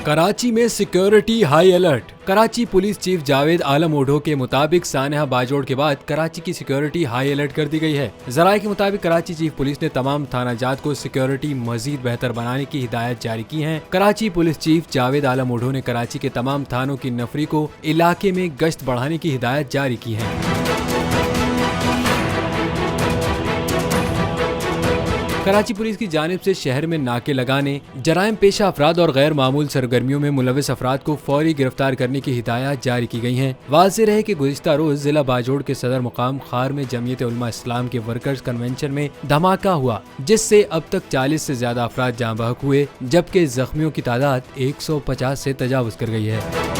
कराची में security high alert. Karachi police chief Javed Alam Odho के मुताबिक सानहा बाजोड़ के बाद कराची की सिक्योरिटी हाई अलर्ट कर दी गई है। जराये के मुताबिक कराची चीफ पुलिस ने तमाम थाना जात को सिक्योरिटी मजीद बेहतर बनाने की हिदायत जारी की है। कराची पुलिस चीफ जावेद आलम ओढो ने कराची के तमाम थानों की नफरी को इलाके में गश्त बढ़ाने की हिदायत जारी की है। कराची पुलिस की जानिब से शहर में नाके लगाने, जराइम पेशा अफराद और गैर मामूल सरगर्मियों में मुलविस अफराद को फौरी गिरफ्तार करने की हिदायत जारी की गई हैं। वाज़ेह रहे कि गुज़िश्ता रोज जिला बाजोड़ के सदर मुकाम खार में जमीयत उलमा इस्लाम के वर्कर्स कन्वेंशन में धमाका हुआ, जिससे अब तक 40 से ज्यादा अफराद जाँ बहक हुए, जबकि जख्मियों की तादाद 150 से तजावुज कर गई है।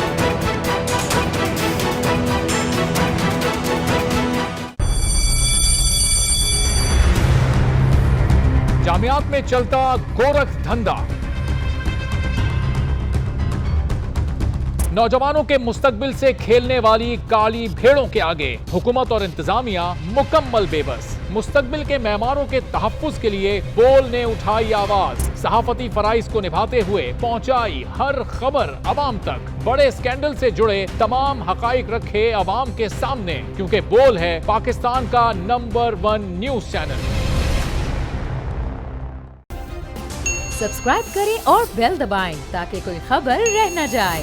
जामियात में चलता गोरख धंधा, नौजवानों के मुस्तकबिल से खेलने वाली काली भेड़ों के आगे हुकूमत और इंतजामिया मुकम्मल बेबस। मुस्तकबिल के मेहमानों के तहफ्फुज के लिए बोल ने उठाई आवाज, सहाफती फराइज को निभाते हुए पहुंचाई हर खबर अवाम तक, बड़े स्कैंडल से जुड़े तमाम हकाइक रखे अवाम के सामने, क्योंकि बोल है पाकिस्तान का नंबर 1 न्यूज चैनल। सब्सक्राइब करें और बेल दबाएं ताकि कोई खबर रह न जाए।